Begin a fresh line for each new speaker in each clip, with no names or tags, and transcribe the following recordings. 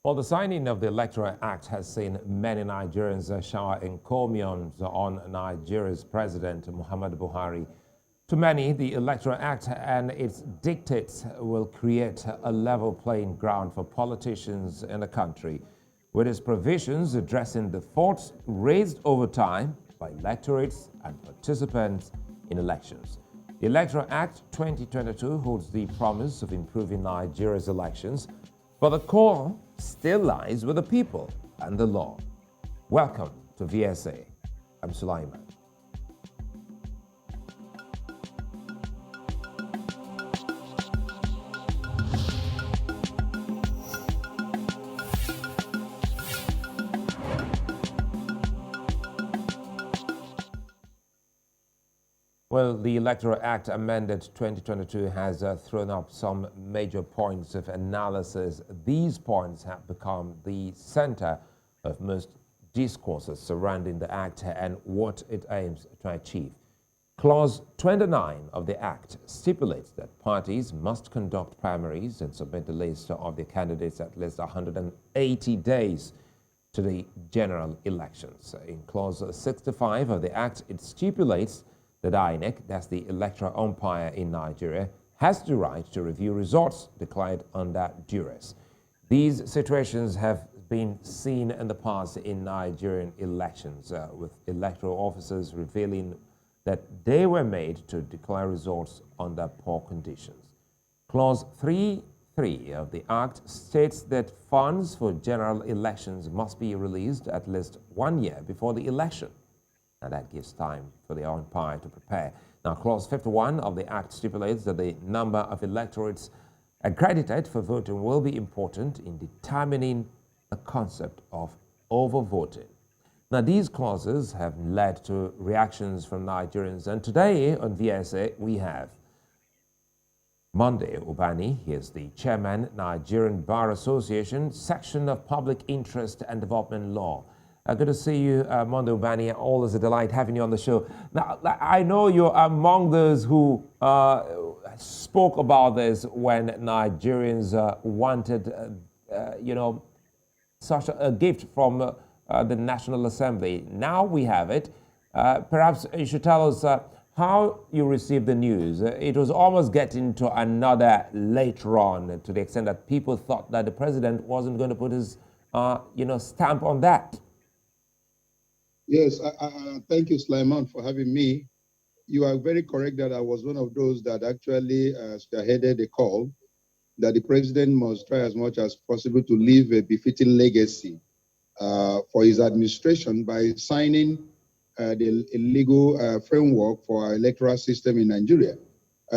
Well, the signing of the Electoral Act has seen many Nigerians shower encomiums on Nigeria's President Muhammadu Buhari. To many, the Electoral Act and its dictates will create a level playing ground for politicians in the country, with its provisions addressing the faults raised over time by electorates and participants in elections. The Electoral Act 2022 holds the promise of improving Nigeria's elections, but the core still lies with the people and the law. Welcome to VSA. I'm Sulaiman. Well, the Electoral Act amended 2022 has thrown up some major points of analysis. These points have become the center of most discourses surrounding the Act and what it aims to achieve. Clause 29 of the Act stipulates that parties must conduct primaries and submit the list of their candidates at least 180 days to the general elections. In Clause 65 of the Act, it stipulates that INEC, that's the electoral umpire in Nigeria, has the right to review results declared under duress. These situations have been seen in the past in Nigerian elections, with electoral officers revealing that they were made to declare results under poor conditions. Clause 3.3 of the Act states that funds for general elections must be released at least 1 year before the election. Now that gives time for the umpire to prepare. Now, Clause 51 of the Act stipulates that the number of electorates accredited for voting will be important in determining the concept of overvoting. Now, these clauses have led to reactions from Nigerians, and today on VSA we have Monday Ubani. He is the chairman, Nigerian Bar Association, Section of Public Interest and Development Law. Good to see you, Monday Ubani. Always a delight having you on the show. Now, I know you're among those who spoke about this when Nigerians wanted, such a gift from the National Assembly. Now we have it. Perhaps you should tell us how you received the news. It was almost getting to another later on, to the extent that people thought that the president wasn't going to put his, stamp on that.
Yes, thank you, Sulaiman, for having me. You are very correct that I was one of those that actually spearheaded the call that the president must try as much as possible to leave a befitting legacy for his administration by signing the legal framework for our electoral system in Nigeria.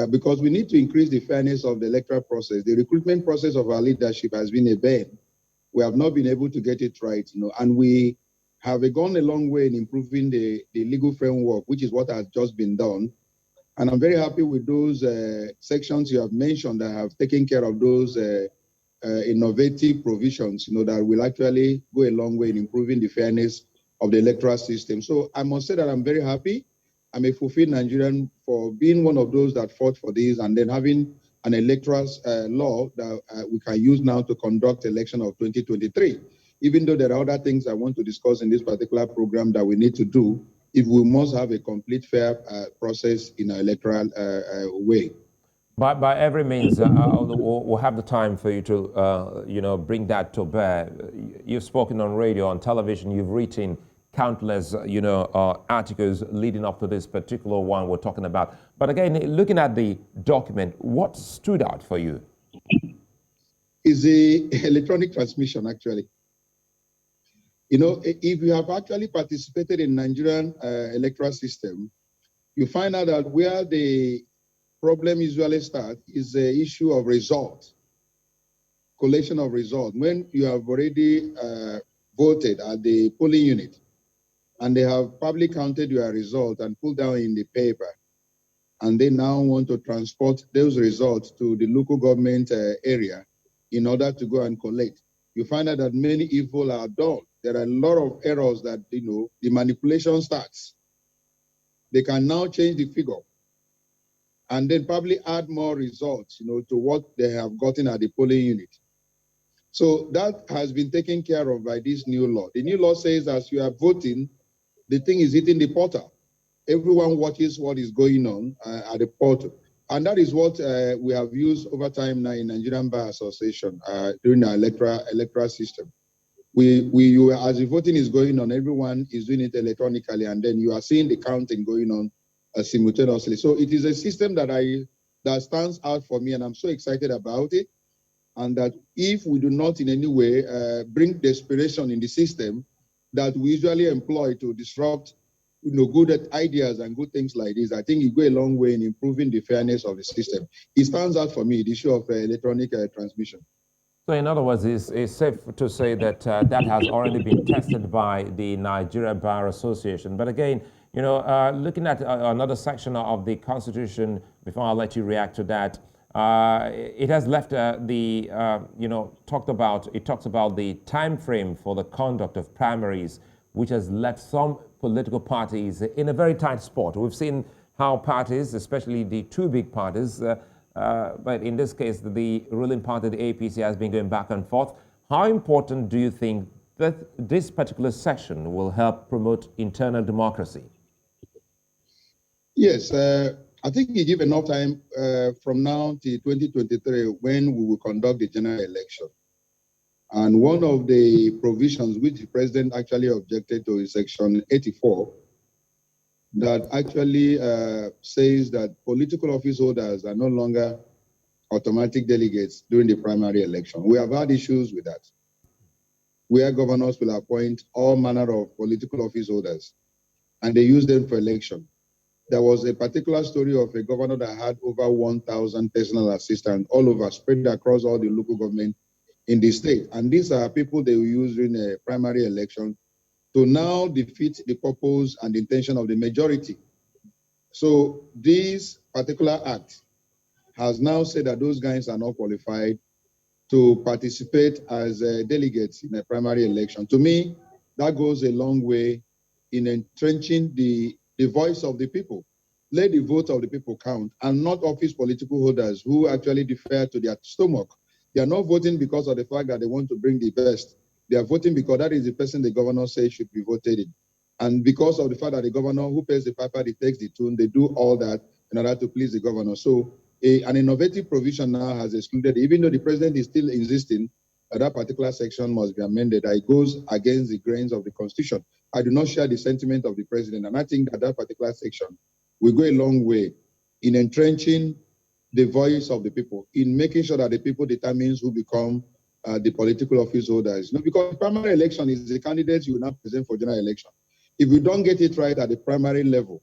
Because we need to increase the fairness of the electoral process. The recruitment process of our leadership has been a bane. We have not been able to get it right, and we have gone a long way in improving the legal framework, which is what has just been done. And I'm very happy with those sections you have mentioned that have taken care of those innovative provisions, that will actually go a long way in improving the fairness of the electoral system. So I must say that I'm very happy. I'm a fulfilled Nigerian for being one of those that fought for this and then having an electoral law that we can use now to conduct election of 2023. Even though there are other things I want to discuss in this particular program that we need to do, if we must have a complete fair process in our electoral way.
By every means, we'll have the time for you to, bring that to bear. You've spoken on radio, on television, you've written countless, articles leading up to this particular one we're talking about. But again, looking at the document, what stood out for you?
Is the electronic transmission, actually. If you have actually participated in Nigerian electoral system, you find out that where the problem usually starts is the issue of result, collation of result. When you have already voted at the polling unit and they have probably counted your result and put down in the paper, and they now want to transport those results to the local government area in order to go and collect, you find out that many evil are done. There are a lot of errors that, the manipulation starts. They can now change the figure and then probably add more results, to what they have gotten at the polling unit. So that has been taken care of by this new law. The new law says as you are voting, the thing is hitting the portal. Everyone watches what is going on at the portal. And that is what we have used over time now in Nigerian Bar Association during the electoral system. As the voting is going on, everyone is doing it electronically, and then you are seeing the counting going on simultaneously. So it is a system that stands out for me, and I'm so excited about it. And that if we do not in any way bring desperation in the system that we usually employ to disrupt good ideas and good things like this, I think it go a long way in improving the fairness of the system. It stands out for me, the issue of electronic transmission.
So in other words, it's safe to say that that has already been tested by the Nigeria Bar Association. But again, looking at another section of the Constitution, before I let you react to that, it has left talks about the time frame for the conduct of primaries, which has left some political parties in a very tight spot. We've seen how parties, especially the two big parties, but in this case, the ruling party, the APC, has been going back and forth. How important do you think that this particular section will help promote internal democracy?
Yes, I think you give enough time from now to 2023 when we will conduct the general election. And one of the provisions which the president actually objected to is Section 84, that actually says that political office holders are no longer automatic delegates during the primary election. We have had issues with that, where governors will appoint all manner of political office holders, and they use them for election. There was a particular story of a governor that had over 1,000 personal assistants all over, spread across all the local government in the state. And these are people they will use during a primary election to now defeat the purpose and intention of the majority. So this particular act has now said that those guys are not qualified to participate as delegates in a primary election. To me, that goes a long way in entrenching the voice of the people. Let the vote of the people count, and not office political holders who actually defer to their stomach. They are not voting because of the fact that they want to bring the best. They are voting because that is the person the governor says should be voted in. And because of the fact that the governor who pays the piper, he takes the tune, they do all that in order to please the governor. So an innovative provision now has excluded, even though the president is still insisting that particular section must be amended, that it goes against the grains of the Constitution. I do not share the sentiment of the president, and I think that particular section will go a long way in entrenching the voice of the people, in making sure that the people determines who become the political office holders. Because primary election is the candidates you will now present for general election. If we don't get it right at the primary level,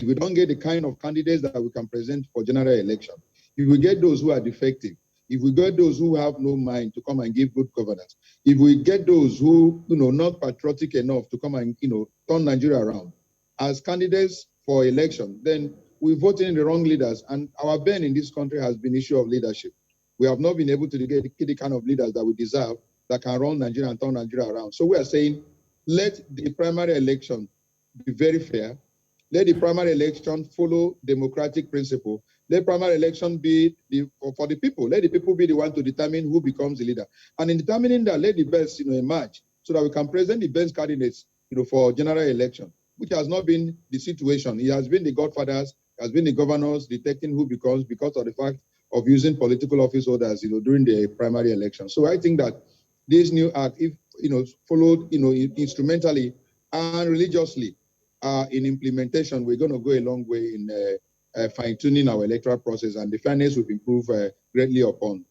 if we don't get the kind of candidates that we can present for general election, if we get those who are defective, if we get those who have no mind to come and give good governance, if we get those who, not patriotic enough to come and, turn Nigeria around as candidates for election, then we vote in the wrong leaders. And our burn in this country has been issue of leadership. We have not been able to get the kind of leaders that we deserve that can run Nigeria and turn Nigeria around. So we are saying, let the primary election be very fair. Let the primary election follow democratic principle. Let primary election be for the people. Let the people be the one to determine who becomes the leader. And in determining that, let the best emerge so that we can present the best candidates for general election, which has not been the situation. It has been the godfathers, it has been the governors detecting who becomes because of the fact of using political office holders during the primary election. So I think that this new act, if followed instrumentally and religiously, in implementation, we're going to go a long way in fine-tuning our electoral process, and the fairness will improve greatly upon.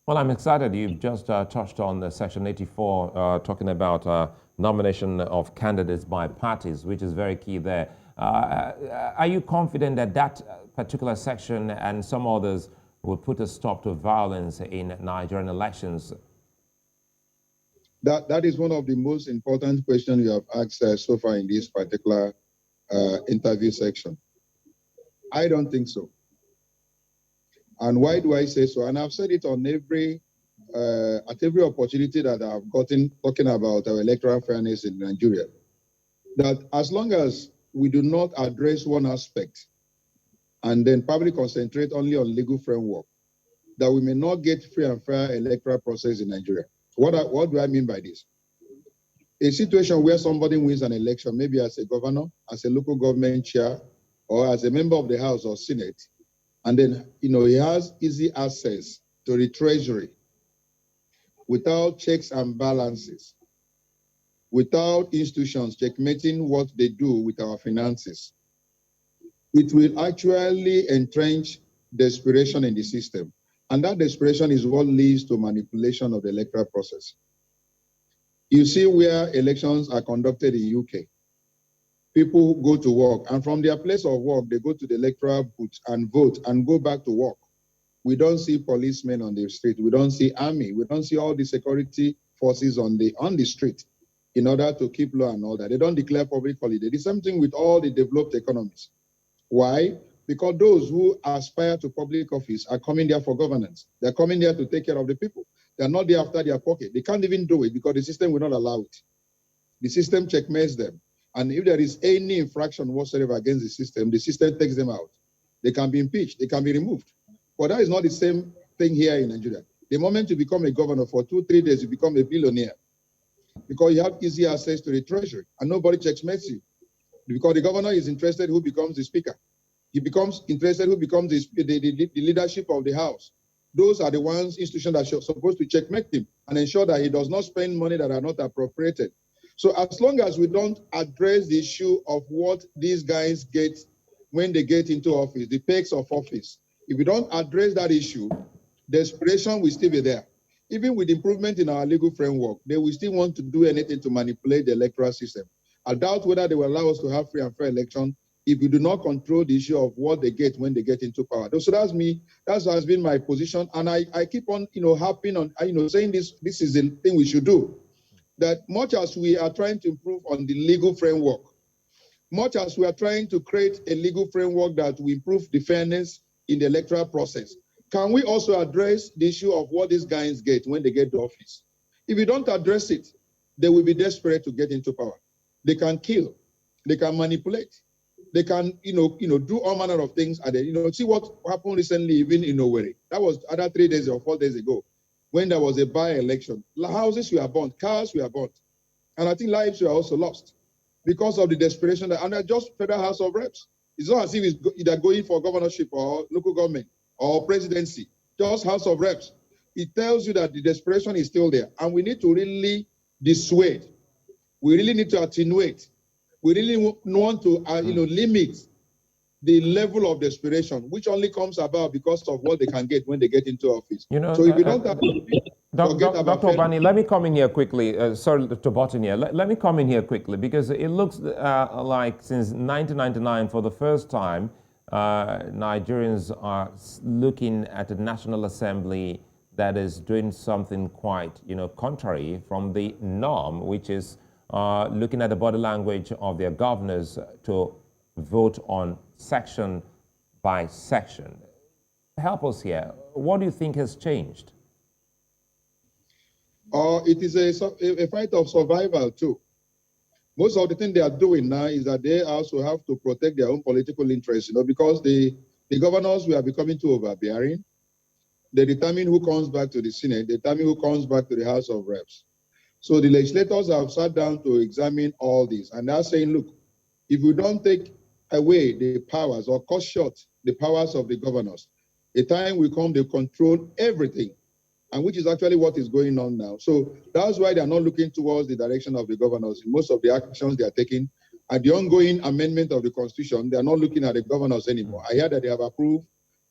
Well, I'm excited you've just touched on Section 84, talking about nomination of candidates by parties, which is very key there. Are you confident that that particular section and some others will put a stop to violence in Nigerian elections?
That is one of the most important questions you have asked so far in this particular interview section. I don't think so. And why do I say so? And I've said it on at every opportunity that I've gotten talking about our electoral fairness in Nigeria, that as long as we do not address one aspect and then probably concentrate only on legal framework, that we may not get free and fair electoral process in Nigeria. What do I mean by this? A situation where somebody wins an election, maybe as a governor, as a local government chair, or as a member of the House or Senate, and then he has easy access to the treasury without checks and balances, without institutions checkmating what they do with our finances. It will actually entrench desperation in the system. And that desperation is what leads to manipulation of the electoral process. You see where elections are conducted in UK. People go to work, and from their place of work, they go to the electoral booth and vote and go back to work. We don't see policemen on the street. We don't see army. We don't see all the security forces on the street in order to keep law and order. They don't declare public holiday. The same thing with all the developed economies. Why? Because those who aspire to public office are coming there for governance. They're coming there to take care of the people. They're not there after their pocket. They can't even do it because the system will not allow it. The system checkmates them. And if there is any infraction whatsoever against the system takes them out. They can be impeached. They can be removed. But that is not the same thing here in Nigeria. The moment you become a governor for 2-3 days, you become a billionaire because you have easy access to the treasury and nobody checkmates you. Because the governor is interested who becomes the speaker. He becomes interested who becomes the leadership of the house. Those are the institutions that are supposed to checkmate him and ensure that he does not spend money that are not appropriated. So as long as we don't address the issue of what these guys get when they get into office, the perks of office, if we don't address that issue, desperation will still be there. Even with improvement in our legal framework, they will still want to do anything to manipulate the electoral system. I doubt whether they will allow us to have free and fair election if we do not control the issue of what they get when they get into power. So that's me. That has been my position, and I keep on, harping on, saying this is the thing we should do. That much as we are trying to improve on the legal framework, much as we are trying to create a legal framework that will improve the fairness in the electoral process, can we also address the issue of what these guys get when they get to office? If we don't address it, they will be desperate to get into power. They can kill, they can manipulate, they can, do all manner of things. And see what happened recently, even in Owerri. That was either 3 days or 4 days ago, when there was a by-election. Houses were burnt, cars were burnt, and I think lives were also lost because of the desperation. And they're just Federal House of Reps. It's not as if it's either going for governorship or local government or presidency, just House of Reps. It tells you that the desperation is still there, and we need to really dissuade. We really need to attenuate. We really want to, limit the level of desperation, which only comes about because of what they can get when they get into office. So if you don't have
Dr. Ubani, let me come in here quickly. Sorry to butt in here. Let me come in here quickly, because it looks like since 1999, for the first time, Nigerians are looking at a National Assembly that is doing something quite, contrary from the norm, which is looking at the body language of their governors to vote on section by section. Help us here. What do you think has changed?
It is a fight of survival too. Most of the thing they are doing now is that they also have to protect their own political interests, because the governors were becoming too overbearing. They determine who comes back to the Senate, they determine who comes back to the House of Reps. So the legislators have sat down to examine all this, and they're saying, look, if we don't take away the powers or cut short the powers of the governors, a time will come they control everything, and which is actually what is going on now. So that's why they're not looking towards the direction of the governors in most of the actions they are taking. At the ongoing amendment of the Constitution, they are not looking at the governors anymore. I hear that they have approved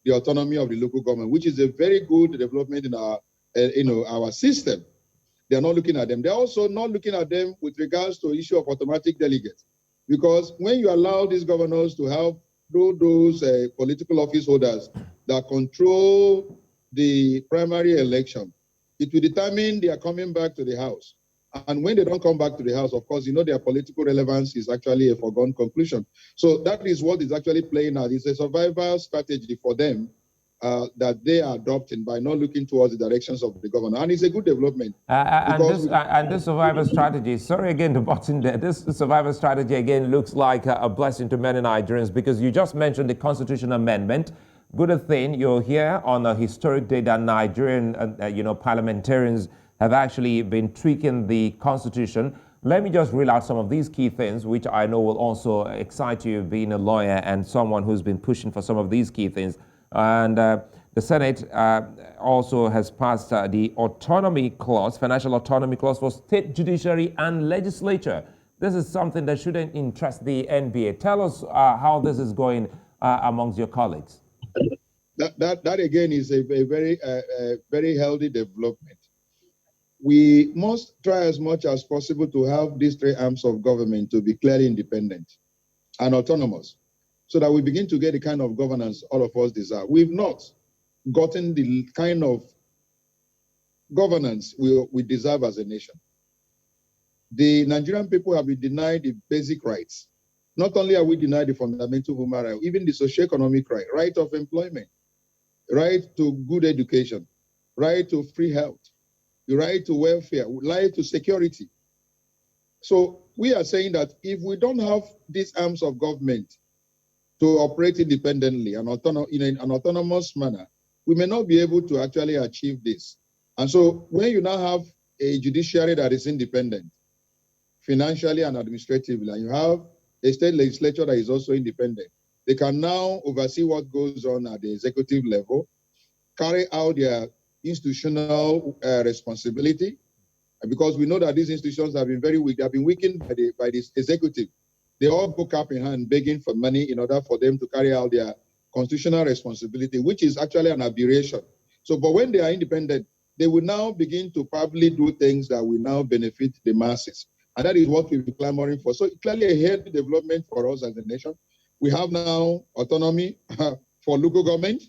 the autonomy of the local government, which is a very good development in our system. They are not looking at them. They're also not looking at them with regards to issue of automatic delegates. Because when you allow these governors to have those political office holders that control the primary election, it will determine they are coming back to the House. And when they don't come back to the House, of course, their political relevance is actually a foregone conclusion. So that is what is actually playing out. It's a survival strategy for them that they are adopting by not looking towards the directions of the governor. And it's a good development.
And this survival strategy, sorry again to butt in there, this survival strategy again looks like a blessing to many Nigerians, because you just mentioned the Constitutional Amendment good thing you're here on a historic day that Nigerian, parliamentarians have actually been tweaking the constitution. Let me just reel out some of these key things, which I know will also excite you, being a lawyer and someone who's been pushing for some of these key things. And the Senate also has passed the autonomy clause, financial autonomy clause for state judiciary and legislature. This is something that shouldn't interest the NBA. Tell us how this is going amongst your colleagues.
That again is a very healthy development. We must try as much as possible to have these three arms of government to be clearly independent and autonomous, so that we begin to get the kind of governance all of us desire. We've not gotten the kind of governance we deserve as a nation. The Nigerian people have been denied the basic rights. Not only are we denied the fundamental human right, even the socio-economic right of employment, right to good education, right to free health, the right to welfare, right to security. So we are saying that if we don't have these arms of government to operate independently and in an autonomous manner, we may not be able to actually achieve this. And so when you now have a judiciary that is independent, financially and administratively, and you have a state legislature that is also independent, they can now oversee what goes on at the executive level, carry out their institutional responsibility, because we know that these institutions have been very weak. They have been weakened by the executive. They all go cap in hand begging for money in order for them to carry out their constitutional responsibility, which is actually an aberration. So, but when they are independent, they will now begin to probably do things that will now benefit the masses. And that is what we've been clamoring for. So clearly a healthy development for us as a nation. We have now autonomy for local government.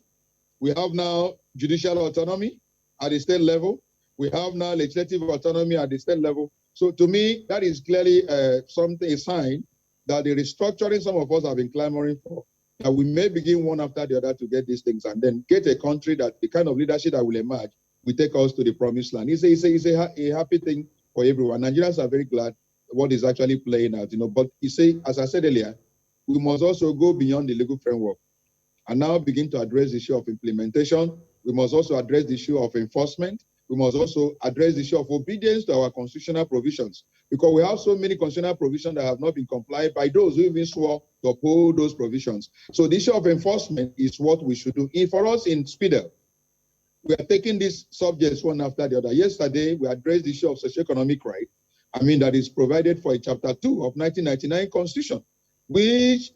We have now judicial autonomy at the state level. We have now legislative autonomy at the state level. So to me, that is clearly a sign that the restructuring some of us have been clamoring for, that we may begin one after the other to get these things and then get a country that the kind of leadership that will emerge will take us to the promised land. It's a happy thing for everyone. Nigerians are very glad what is actually playing out, But you see, as I said earlier, we must also go beyond the legal framework and now begin to address the issue of implementation. We must also address the issue of enforcement. We must also address the issue of obedience to our constitutional provisions, because we have so many constitutional provisions that have not been complied by those who even swore to uphold those provisions. So the issue of enforcement is what we should do. For us in Speeder, we are taking these subjects one after the other. Yesterday, we addressed the issue of socio-economic right, that is provided for in Chapter 2 of 1999 Constitution, which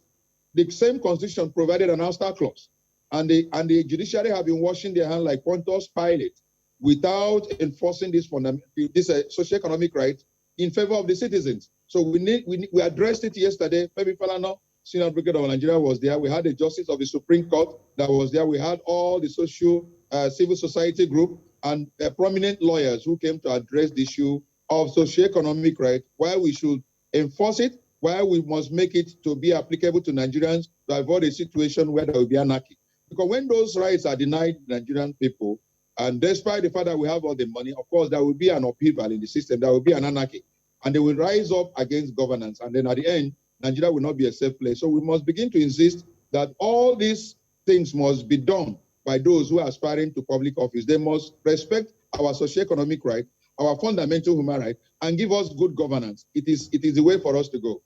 the same Constitution provided an ouster clause. And the judiciary have been washing their hands like Pontius Pilate without enforcing this socio-economic right in favor of the citizens. So we addressed it yesterday. Femi Falana, Senior Advocate of Nigeria, was there. We had the Justice of the Supreme Court that was there. We had all the civil society group and prominent lawyers who came to address the issue of socio-economic right, why we should enforce it, why we must make it to be applicable to Nigerians to avoid a situation where there will be anarchy. Because when those rights are denied Nigerian people, and despite the fact that we have all the money, of course, there will be an upheaval in the system. There will be an anarchy. And they will rise up against governance. And then at the end, Nigeria will not be a safe place. So we must begin to insist that all these things must be done by those who are aspiring to public office. They must respect our socio-economic right, our fundamental human right, and give us good governance. It is the way for us to go.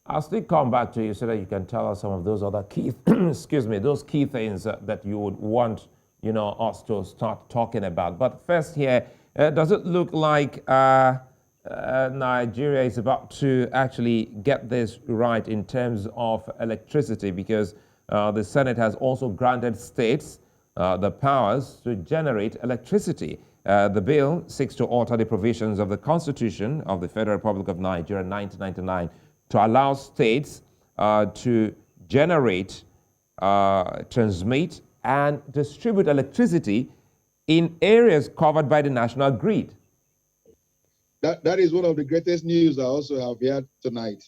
I'll still come back to you so that you can tell us some of those other key, those key things that you would want, us to start talking about. But first here, does it look like Nigeria is about to actually get this right in terms of electricity? Because the Senate has also granted states the powers to generate electricity. The bill seeks to alter the provisions of the Constitution of the Federal Republic of Nigeria 1999 to allow states to generate, transmit, and distribute electricity in areas covered by the national grid.
That is one of the greatest news I also have heard tonight.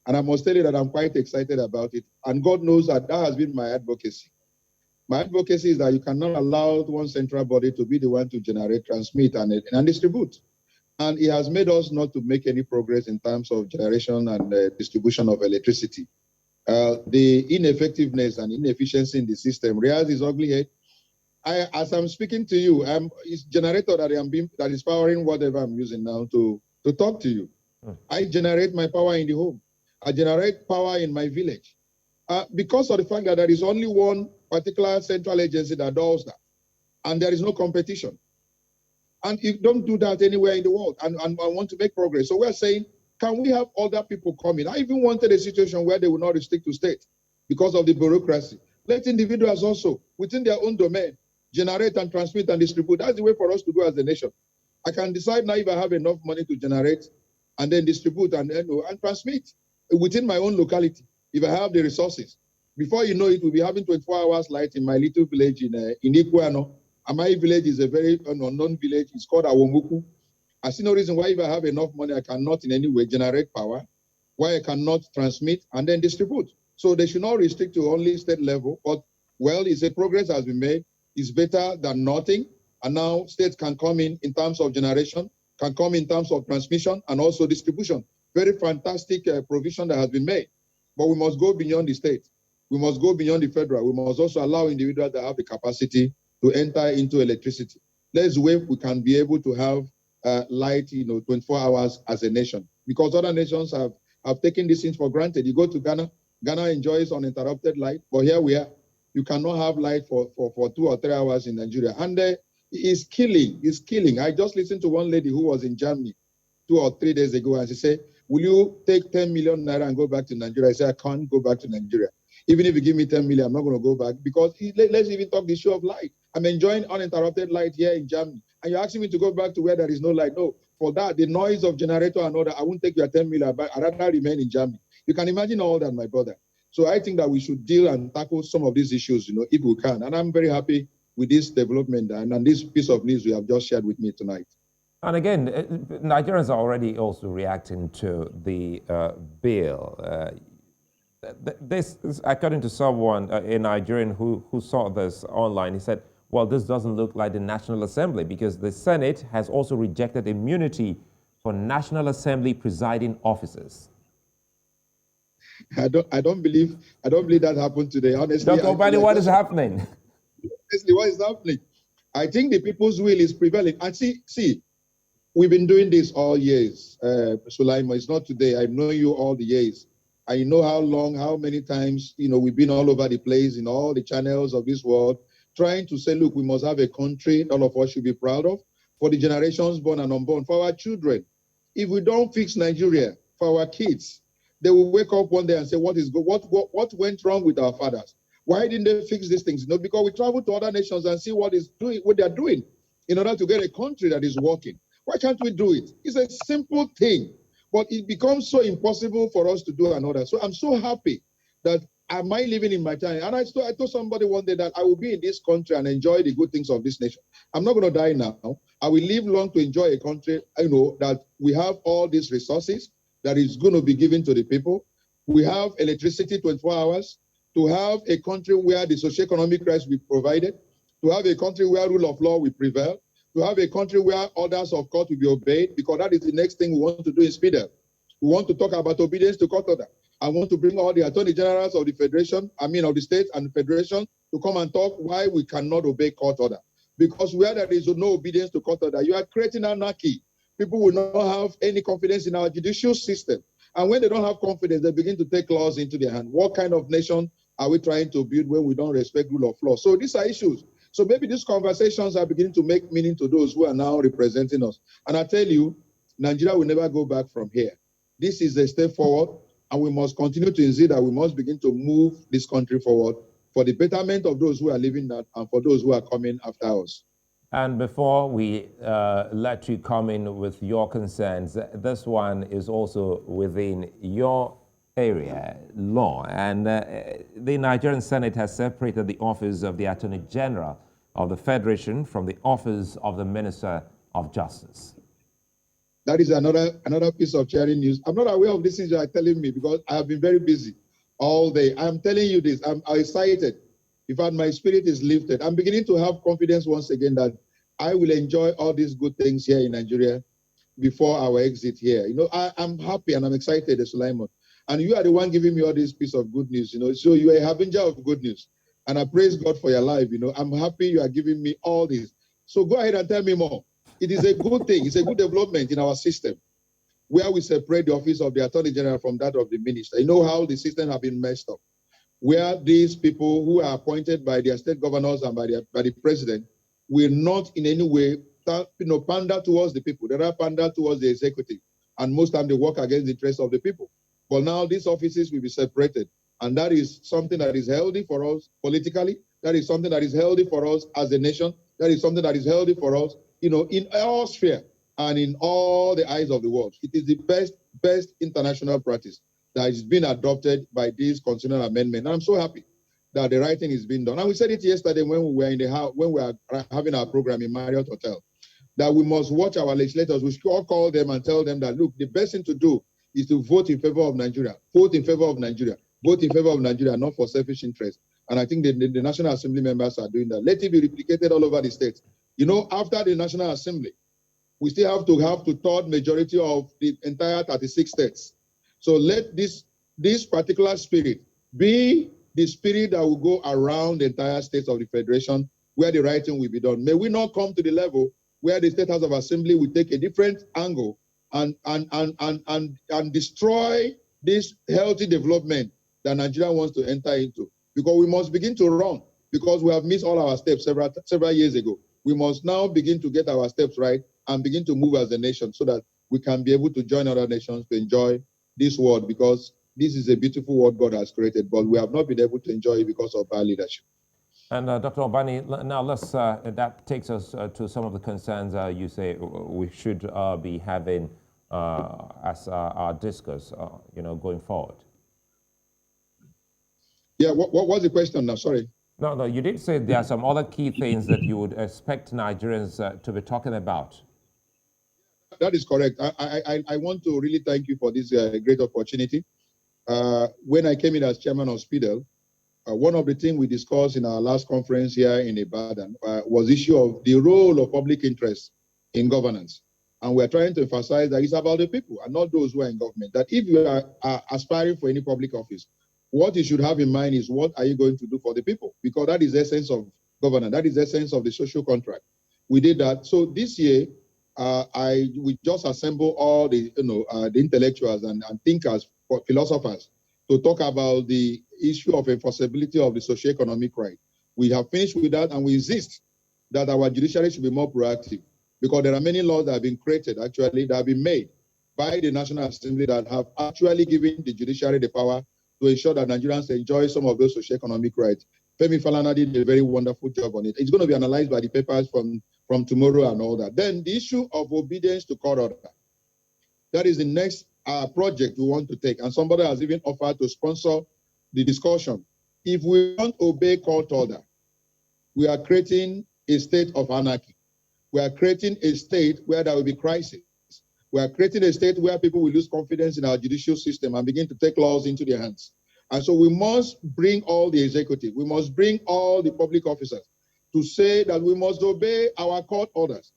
And I must tell you that I'm quite excited about it. And God knows that has been my advocacy. My advocacy is that you cannot allow one central body to be the one to generate, transmit, and distribute. And it has made us not to make any progress in terms of generation and distribution of electricity. the ineffectiveness and inefficiency in the system rears its ugly head. As I'm speaking to you, it's generator that is powering whatever I'm using now to talk to you. I generate my power in the home. I generate power in my village. Because of the fact that there is only one particular central agency that does that, and there is no competition. And you don't do that anywhere in the world, and I want to make progress. So we're saying, can we have other people come in? I even wanted a situation where they will not restrict to state because of the bureaucracy. Let individuals also, within their own domain, generate and transmit and distribute. That's the way for us to go as a nation. I can decide now if I have enough money to generate and then distribute and transmit within my own locality, if I have the resources. Before you know it, we'll be having 24 hours light in my little village in Ikuano. And my village is a very unknown village. It's called Awomuku. I see no reason why if I have enough money, I cannot in any way generate power, why I cannot transmit and then distribute. So they should not restrict to only state level, but well, it's a progress has been made. It's better than nothing. And now states can come in terms of generation, can come in terms of transmission and also distribution. Very fantastic provision that has been made. But we must go beyond the state. We must go beyond the federal. We must also allow individuals that have the capacity to enter into electricity. Let's wait, we can be able to have light, 24 hours as a nation. Because other nations have taken these things for granted. You go to Ghana, Ghana enjoys uninterrupted light, but here we are. You cannot have light for 2 or 3 hours in Nigeria. And it's killing. I just listened to one lady who was in Germany 2 or 3 days ago, and she said, will you take 10 million naira and go back to Nigeria? I said, I can't go back to Nigeria. Even if you give me 10 million, I'm not going to go back because let's even talk the issue of light. I'm enjoying uninterrupted light here in Germany. And you're asking me to go back to where there is no light. No, for that, the noise of generator and all that, I won't take your 10 million back. I'd rather remain in Germany. You can imagine all that, my brother. So I think that we should deal and tackle some of these issues, if we can. And I'm very happy with this development and this piece of news you have just shared with me tonight.
And again, Nigerians are already also reacting to the bill. This, according to someone, a Nigerian who saw this online, he said, well, this doesn't look like the National Assembly because the Senate has also rejected immunity for National Assembly presiding officers.
I don't believe that happened today. Honestly,
Dr. Ubani, what is happening?
Honestly, what is happening? I think the people's will is prevailing. And see, we've been doing this all years. Sulaiman, it's not today. I know you all the years. I know how long, how many times, we've been all over the place in all the channels of this world, trying to say, look, we must have a country all of us should be proud of for the generations born and unborn, for our children. If we don't fix Nigeria for our kids, they will wake up one day and say, what went wrong with our fathers? Why didn't they fix these things? Because we travel to other nations and see what they're doing in order to get a country that is working. Why can't we do it? It's a simple thing, but it becomes so impossible for us to do another. So I'm so happy that am I living in my time? And I told somebody one day that I will be in this country and enjoy the good things of this nation. I'm not going to die now. I will live long to enjoy a country, that we have all these resources that is going to be given to the people. We have electricity 24 hours, to have a country where the socioeconomic rights will be provided, to have a country where rule of law will prevail, to have a country where orders of court will be obeyed, because that is the next thing we want to do in Speeder. We want to talk about obedience to court order. I want to bring all the attorney generals of the federation, of the state and the federation to come and talk why we cannot obey court order. Because where there is no obedience to court order, you are creating anarchy. People will not have any confidence in our judicial system. And when they don't have confidence, they begin to take laws into their hand. What kind of nation are we trying to build when we don't respect rule of law? So these are issues. So maybe these conversations are beginning to make meaning to those who are now representing us. And I tell you, Nigeria will never go back from here. This is a step forward, and we must continue to insist that we must begin to move this country forward for the betterment of those who are living that and for those who are coming after us.
And before we let you come in with your concerns, this one is also within your area, law. And the Nigerian Senate has separated the office of the Attorney General of the Federation from the office of the Minister of Justice.
That is another piece of sharing news. I'm not aware of this thing you are telling me because I have been very busy all day. I'm telling you this. I'm excited. In fact, my spirit is lifted. I'm beginning to have confidence once again that I will enjoy all these good things here in Nigeria before our exit here. I'm happy and I'm excited, Sulaiman. And you are the one giving me all this piece of good news, So you are a harbinger of good news. And I praise God for your life, I'm happy you are giving me all this. So go ahead and tell me more. It is a good thing. It's a good development in our system where we separate the office of the Attorney General from that of the minister. You know how the system have been messed up, where these people who are appointed by their state governors and by the president will not in any way pander towards the people. They are pander towards the executive. And most times they work against the interests of the people. But now these offices will be separated. And that is something that is healthy for us politically. That is something that is healthy for us as a nation. That is something that is healthy for us, in all sphere and in all the eyes of the world. It is the best international practice that is being adopted by this constitutional amendment. And I'm so happy that the right thing is being done. And we said it yesterday when we were in the house, when we were having our program in Marriott Hotel, that we must watch our legislators. We should all call them and tell them that, look, the best thing to do is to vote in favor of Nigeria. Vote in favor of Nigeria. Vote in favor of Nigeria, not for selfish interest. And I think the National Assembly members are doing that. Let it be replicated all over the states. After the National Assembly, we still have to third majority of the entire 36 states. So let this particular spirit be the spirit that will go around the entire states of the Federation where the right thing will be done. May we not come to the level where the State House of Assembly will take a different angle and destroy this healthy development that Nigeria wants to enter into. Because we must begin to run, because we have missed all our steps several years ago. We must now begin to get our steps right and begin to move as a nation so that we can be able to join other nations to enjoy this world, because this is a beautiful world God has created, but we have not been able to enjoy it because of our leadership.
And Dr. Ubani, now that takes us to some of the concerns you say we should be having as our discourse, going forward.
Yeah, what was the question now? Sorry.
No, you did say there are some other key things that you would expect Nigerians to be talking about.
That is correct. I want to really thank you for this great opportunity. When I came in as chairman of SPIDEL, one of the things we discussed in our last conference here in Ibadan was the issue of the role of public interest in governance. And we're trying to emphasize that it's about the people and not those who are in government. That if you are aspiring for any public office, what you should have in mind is what are you going to do for the people? Because that is the essence of governance. That is the essence of the social contract. We did that. So this year, we just assembled all the intellectuals and thinkers, philosophers, to talk about the issue of enforceability of the socioeconomic right. We have finished with that, and we insist that our judiciary should be more proactive, because there are many laws that have been created, actually, that have been made by the National Assembly that have actually given the judiciary the power to ensure that Nigerians enjoy some of those socioeconomic rights. Femi Falana did a very wonderful job on it. It's going to be analyzed by the papers from tomorrow and all that. Then the issue of obedience to court order. That is the next project we want to take. And somebody has even offered to sponsor the discussion. If we don't obey court order, we are creating a state of anarchy. We are creating a state where there will be crisis. We are creating a state where people will lose confidence in our judicial system and begin to take laws into their hands. And so we must bring all the executive, we must bring all the public officers to say that we must obey our court orders.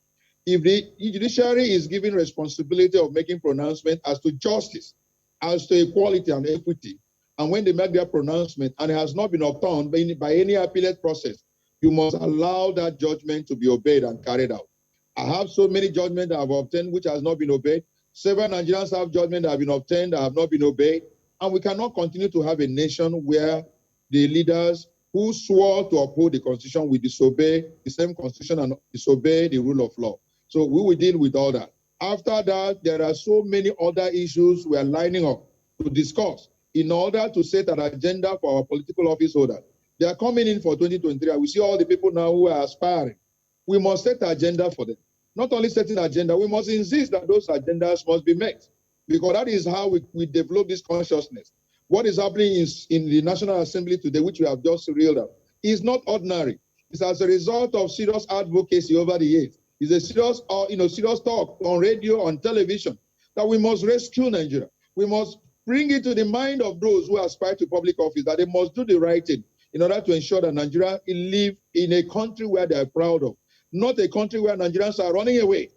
If the judiciary is given responsibility of making pronouncement as to justice, as to equality and equity, and when they make their pronouncement and it has not been overturned by any appellate process, you must allow that judgment to be obeyed and carried out. I have so many judgments that I have obtained which has not been obeyed. Several Nigerians have judgments that have been obtained that have not been obeyed. And we cannot continue to have a nation where the leaders who swore to uphold the Constitution will disobey the same Constitution and disobey the rule of law. So we will deal with all that. After that, there are so many other issues we are lining up to discuss in order to set an agenda for our political office holders. They are coming in for 2023. We see all the people now who are aspiring. We must set an agenda for them. Not only setting an agenda, we must insist that those agendas must be met, because that is how we develop this consciousness. What is happening in the National Assembly today, which we have just reeled out, is not ordinary. It's as a result of serious advocacy over the years. It's a serious, serious talk on radio, on television, that we must rescue Nigeria. We must bring it to the mind of those who aspire to public office that they must do the right thing in order to ensure that Nigeria live in a country where they are proud of, not a country where Nigerians are running away.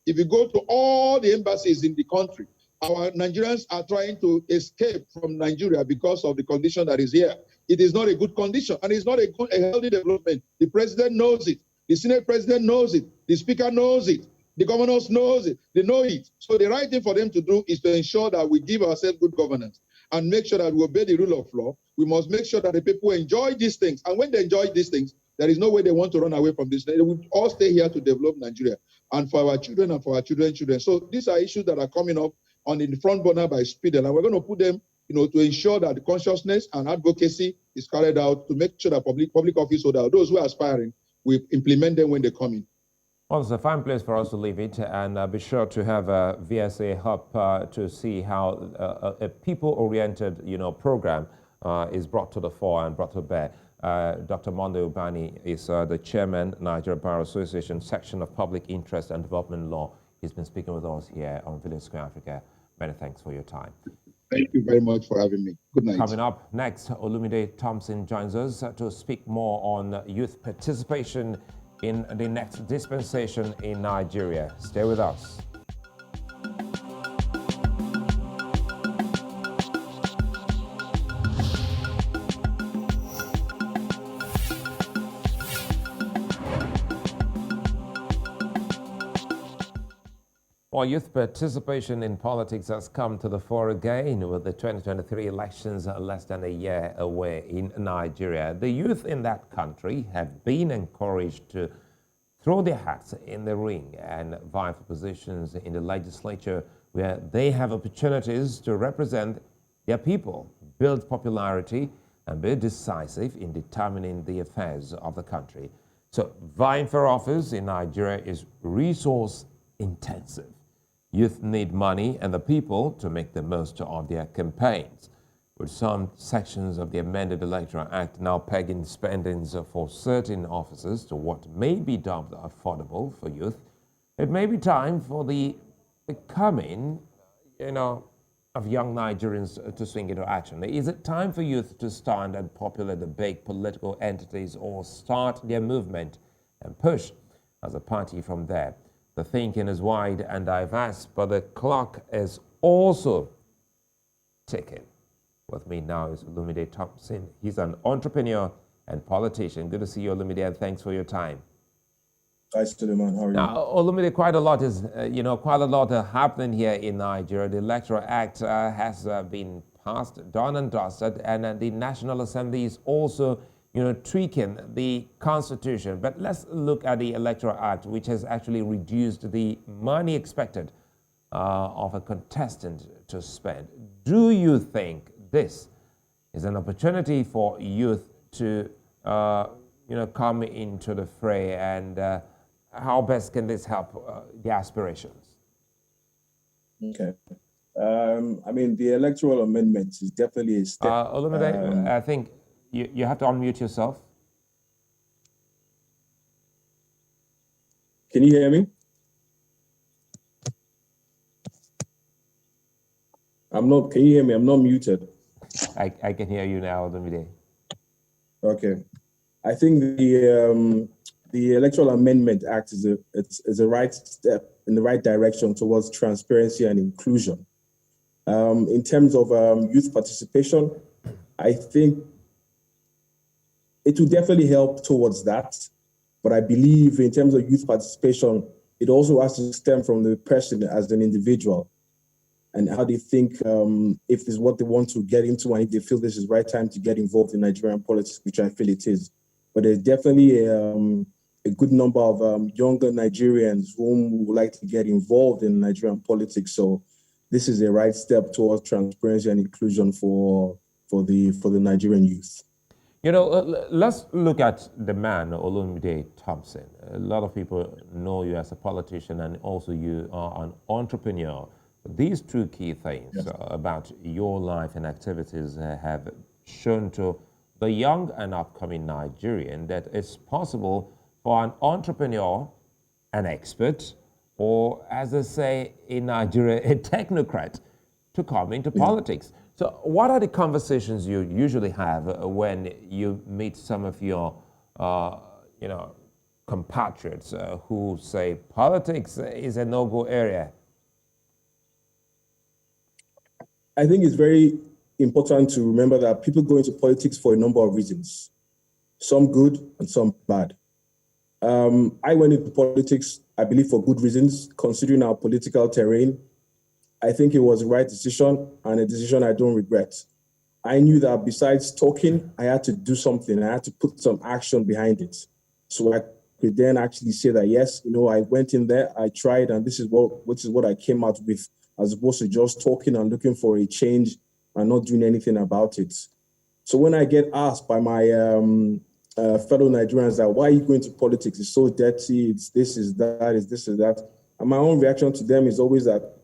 If you go to all the embassies in the country, Our Nigerians are trying to escape from Nigeria because of the condition that is here. It is not a good condition, and it's not a healthy development. The president knows it. The Senate president knows it. The speaker knows it. The governors knows it. They know it. So the right thing for them to do is to ensure that we give ourselves good governance and make sure that we obey the rule of law. We must make sure that the people enjoy these things. And when they enjoy these things, there is no way they want to run away from this. They will all stay here to develop Nigeria and for our children and for our children's children. So these are issues that are coming up on the front burner by speed, and we're going to put them, to ensure that the consciousness and advocacy is carried out to make sure that public office holders, those who are aspiring, we implement them when they come in.
Well, it's a fine place for us to leave it, and be sure to have VSA help to see how a people-oriented, program is brought to the fore and brought to bear. Dr. Monday Ubani is the chairman, Nigeria Bar Association, Section of Public Interest and Development Law. He's been speaking with us here on Village Square Africa. Many thanks for your time.
Thank you very much for having me. Good night.
Coming up next, Olumide Thompson joins us to speak more on youth participation in the next dispensation in Nigeria. Stay with us. Well, youth participation in politics has come to the fore again with the 2023 elections less than a year away in Nigeria. The youth in that country have been encouraged to throw their hats in the ring and vie for positions in the legislature where they have opportunities to represent their people, build popularity, and be decisive in determining the affairs of the country. So vying for office in Nigeria is resource intensive. Youth need money and the people to make the most of their campaigns. With some sections of the amended Electoral Act now pegging spendings for certain offices to what may be dubbed affordable for youth, it may be time for the coming, of young Nigerians to swing into action. Is it time for youth to stand and populate the big political entities or start their movement and push as a party from there? The thinking is wide and diverse, but the clock is also ticking. With me now is Olumide Thompson. He's an entrepreneur and politician. Good to see you, Olumide, and thanks for your time.
Hi, Sulaiman. How are you?
Now, Olumide, quite a lot is, happening here in Nigeria. The Electoral Act has been passed, done and dusted, and the National Assembly is also tweaking the Constitution. But let's look at the Electoral Act, which has actually reduced the money expected of a contestant to spend. Do you think this is an opportunity for youth to, come into the fray, and how best can this help the aspirations?
Okay. The electoral amendment is definitely a step.
Olumide, I think you have to unmute yourself.
Can you hear me? Can you hear me? I'm not muted.
I can hear you now, Olumide.
Okay. I think the Electoral Amendment Act is a right step in the right direction towards transparency and inclusion. In terms of youth participation, I think it will definitely help towards that. But I believe in terms of youth participation, it also has to stem from the person as an individual and how they think, if this is what they want to get into, and if they feel this is the right time to get involved in Nigerian politics, which I feel it is. But there's definitely a good number of younger Nigerians whom would like to get involved in Nigerian politics. So this is a right step towards transparency and inclusion for the Nigerian youth.
Let's look at the man, Olumide Thompson. A lot of people know you as a politician, and also you are an entrepreneur. These two key things about your life and activities have shown to the young and upcoming Nigerian that it's possible for an entrepreneur, an expert, or as they say in Nigeria, a technocrat, to come into politics. So what are the conversations you usually have when you meet some of your, compatriots who say politics is a no-go area?
I think it's very important to remember that people go into politics for a number of reasons, some good and some bad. I went into politics, I believe, for good reasons, considering our political terrain. I think it was the right decision and a decision I don't regret. I knew that besides talking, I had to do something. I had to put some action behind it. So I could then actually say that, yes, I went in there, I tried, and this is what I came out with, as opposed to just talking and looking for a change and not doing anything about it. So when I get asked by my fellow Nigerians that, why are you going to politics? It's so dirty, it's this, is that, it's this, is that. And my own reaction to them is always that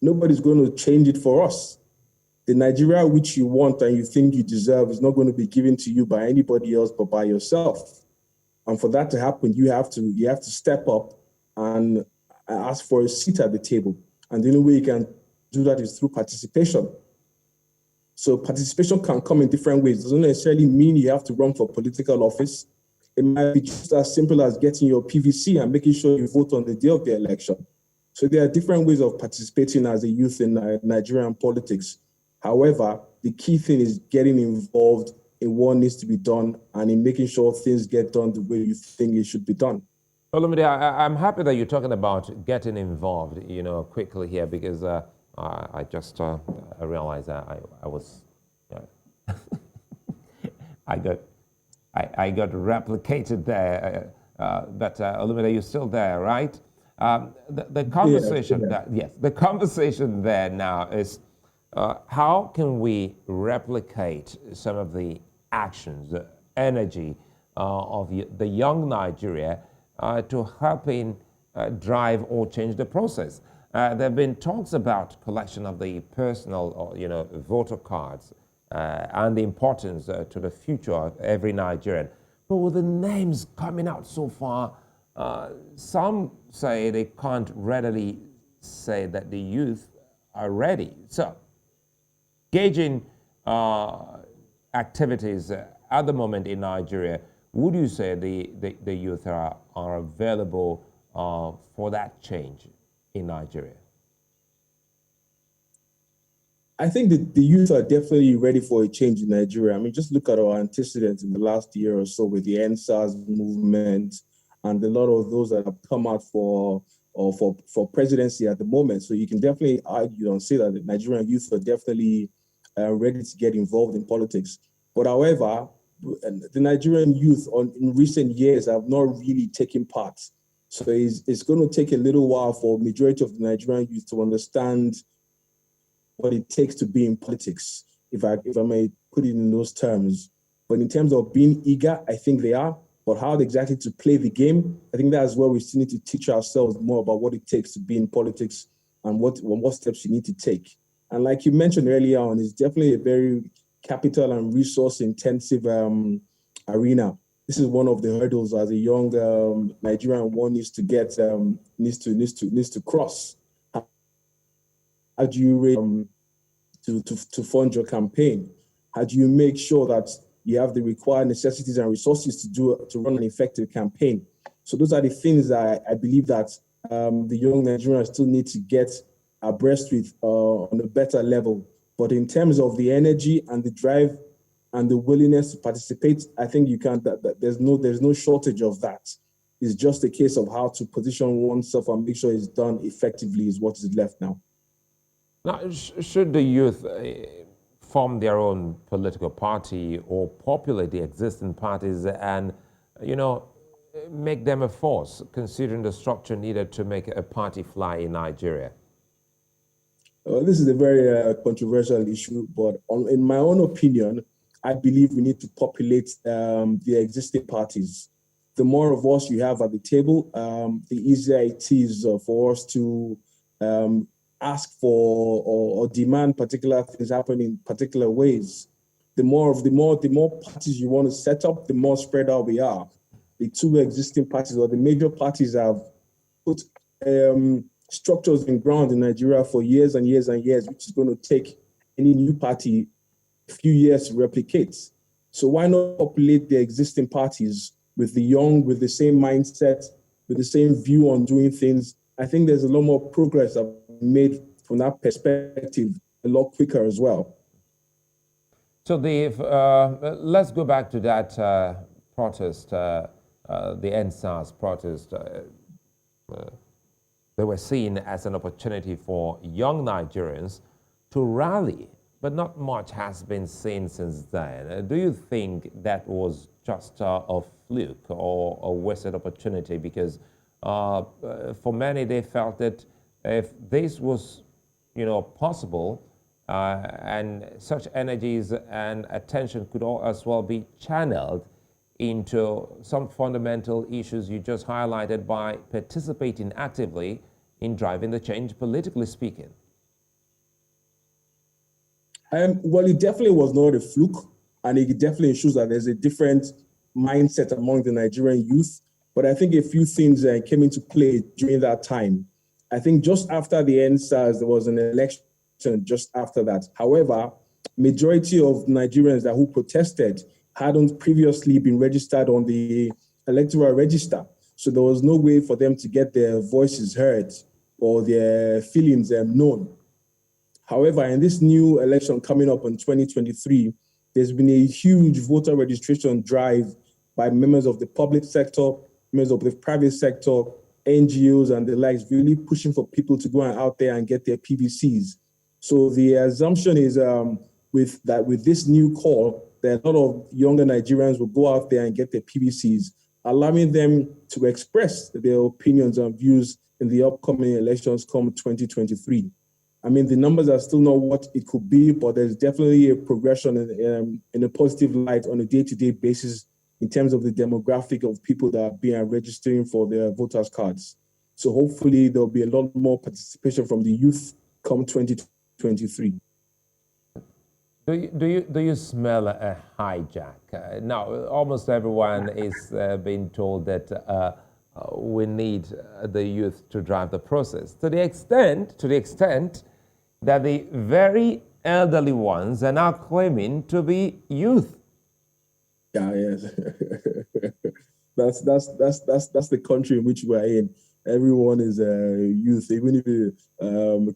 nobody's going to change it for us. The Nigeria which you want and you think you deserve is not going to be given to you by anybody else but by yourself. And for that to happen, you have to step up and ask for a seat at the table. And the only way you can do that is through participation. So participation can come in different ways. It doesn't necessarily mean you have to run for political office. It might be just as simple as getting your PVC and making sure you vote on the day of the election. So there are different ways of participating as a youth in Nigerian politics. However, the key thing is getting involved in what needs to be done and in making sure things get done the way you think it should be done.
Olumide, I'm happy that you're talking about getting involved, quickly here, because I just realized that I was, I got replicated there. But Olumide, you're still there, right? The conversation the conversation there now is how can we replicate some of the actions, the energy of the young Nigeria to helping drive or change the process. There have been talks about collection of the personal, voter cards and the importance to the future of every Nigerian. But with the names coming out so far, some say they can't readily say that the youth are ready. So, gauging activities at the moment in Nigeria, would you say the youth are available for that change in Nigeria?
I think that the youth are definitely ready for a change in Nigeria. I mean, just look at our antecedents in the last year or so with the NSAS movement and a lot of those that have come out for presidency at the moment. So you can definitely argue and say that the Nigerian youth are definitely ready to get involved in politics. But however, the Nigerian youth in recent years have not really taken part. So it's going to take a little while for majority of the Nigerian youth to understand what it takes to be in politics, if I may put it in those terms. But in terms of being eager, I think they are. But how exactly to play the game, I think that's where we still need to teach ourselves more about what it takes to be in politics and what steps you need to take. And like you mentioned earlier on, it's definitely a very capital and resource intensive arena. This is one of the hurdles as a young Nigerian one needs to cross. How do you to fund your campaign? How do you make sure that you have the required necessities and resources to run an effective campaign? So those are the things that I believe that the young Nigerians still need to get abreast with on a better level. But in terms of the energy and the drive and the willingness to participate, I think you can't. There's no shortage of that. It's just a case of how to position oneself and make sure it's done effectively is what is left now.
Now, should the youth form their own political party or populate the existing parties and, make them a force, considering the structure needed to make a party fly in Nigeria?
This is a very controversial issue, but in my own opinion, I believe we need to populate the existing parties. The more of us you have at the table, the easier it is for us to ask for or demand particular things happen in particular ways. The more parties you want to set up, the more spread out we are. The two existing parties or the major parties have put structures in ground in Nigeria for years and years and years, which is going to take any new party a few years to replicate. So why not populate the existing parties with the young, with the same mindset, with the same view on doing things? I think there's a lot more progress I've made from that perspective a lot quicker as well.
So let's go back to that protest, the NSAS protest. They were seen as an opportunity for young Nigerians to rally, but not much has been seen since then. Do you think that was just a fluke or a wasted opportunity? Because for many, they felt that if this was, possible, and such energies and attention could all as well be channeled into some fundamental issues you just highlighted by participating actively in driving the change, politically speaking.
Well, it definitely was not a fluke, and it definitely shows that there's a different mindset among the Nigerian youth. But I think a few things came into play during that time. I think just after the NSAS, there was an election just after that. However, majority of Nigerians who protested hadn't previously been registered on the electoral register. So there was no way for them to get their voices heard or their feelings known. However, in this new election coming up in 2023, there's been a huge voter registration drive by members of the public sector, members of the private sector, NGOs and the likes, really pushing for people to go out there and get their PVCs. So the assumption is with this new call, that a lot of younger Nigerians will go out there and get their PVCs, allowing them to express their opinions and views in the upcoming elections come 2023. I mean, the numbers are still not what it could be, but there's definitely a progression in a positive light on a day-to-day basis in terms of the demographic of people that are being registering for their voters' cards. So hopefully there'll be a lot more participation from the youth come 2023.
Do you smell a hijack? Now, almost everyone is being told that we need the youth to drive the process. To the extent that the very elderly ones are now claiming to be youth.
Yeah, yes. that's the country in which we're in. Everyone is a youth. Even if you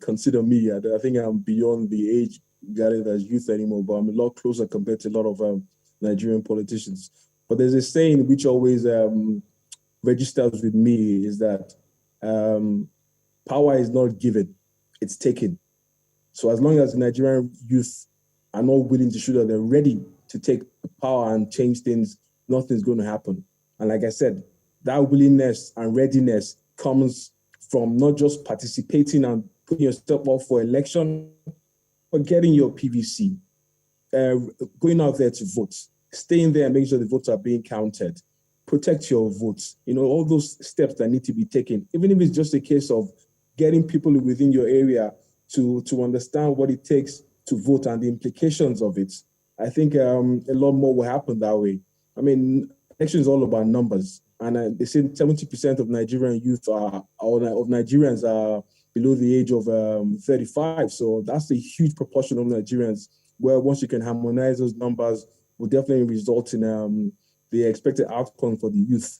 consider me, I think I'm beyond the age gathered as youth anymore, but I'm a lot closer compared to a lot of Nigerian politicians. But there's a saying which always registers with me, is that power is not given, it's taken. So as long as the Nigerian youth are not willing to show that they're ready to take the power and change things, nothing's going to happen. And like I said, that willingness and readiness comes from not just participating and putting yourself up for election, but getting your PVC, going out there to vote, staying there and making sure the votes are being counted, protect your votes, all those steps that need to be taken, even if it's just a case of getting people within your area to understand what it takes to vote and the implications of it. I think a lot more will happen that way. I mean, election is all about numbers. And they say 70% of Nigerian youth of Nigerians are below the age of 35. So that's a huge proportion of Nigerians, where once you can harmonize those numbers, will definitely result in the expected outcome for the youth.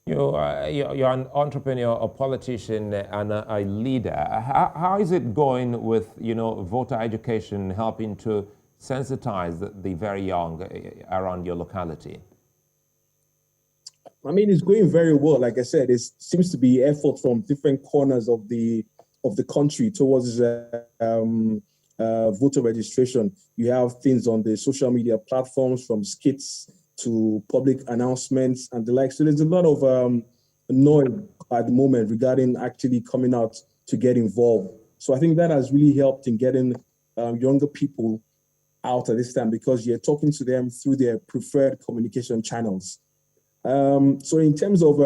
You're an entrepreneur, a politician, and a leader. How is it going with voter education, helping to sensitize the very young around your locality?
I mean, it's going very well. Like I said, it seems to be effort from different corners of the country towards voter registration. You have things on the social media platforms, from skits to public announcements and the like. So there's a lot of noise at the moment regarding actually coming out to get involved. So I think that has really helped in getting younger people out at this time, because you're talking to them through their preferred communication channels. So in terms of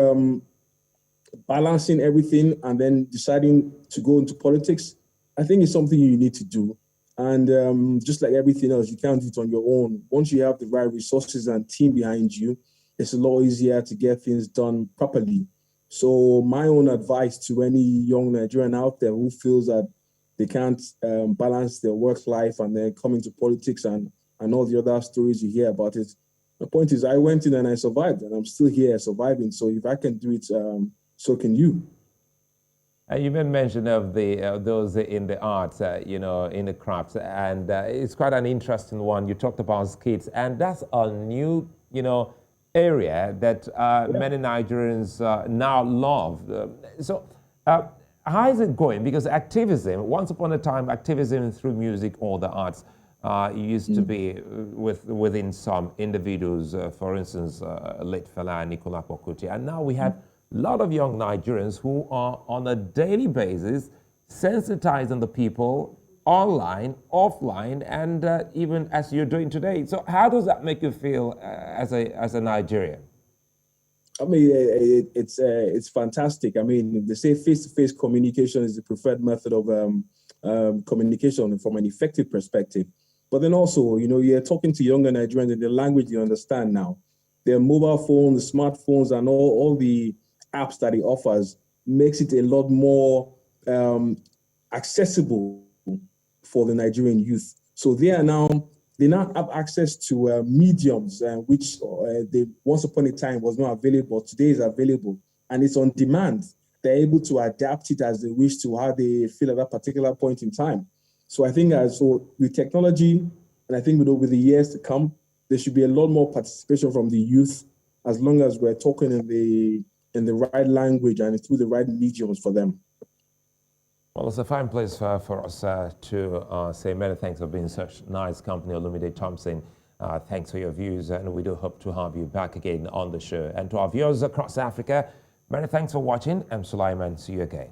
balancing everything and then deciding to go into politics, I think it's something you need to do. And just like everything else, you can't do it on your own. Once you have the right resources and team behind you, it's a lot easier to get things done properly. So my own advice to any young Nigerian out there who feels that they can't balance their work life and then come into politics and all the other stories you hear about it, the point is, I went in and I survived, and I'm still here surviving. So if I can do it, so can you.
You made mention of the those in the arts, you know, in the crafts, and it's quite an interesting one. You talked about skits, and that's a new, you know, area that many Nigerians now love. How is it going? Because activism, once upon a time, activism through music or the arts used to be within some individuals, for instance, late Fela Nicola Pokuti. And now we have a lot of young Nigerians who are on a daily basis sensitizing the people online, offline, and even as you're doing today. So how does that make you feel as a Nigerian?
I mean, it's fantastic. I mean, they say face-to-face communication is the preferred method of communication from an effective perspective. But then also, you know, you're talking to younger Nigerians in the language you understand now. Their mobile phones, the smartphones, and all the apps that it offers makes it a lot more accessible for the Nigerian youth. So they now have access to mediums, which they once upon a time was not available, today is available, and it's on demand. They're able to adapt it as they wish to how they feel at that particular point in time. So I think so with technology, and I think with the years to come, there should be a lot more participation from the youth, as long as we're talking in the right language and through the right mediums for them.
Well, it's a fine place for us to say many thanks for being such nice company, Olumide Thompson. Thanks for your views, and we do hope to have you back again on the show. And to our viewers across Africa, many thanks for watching. I'm Sulaiman. See you again.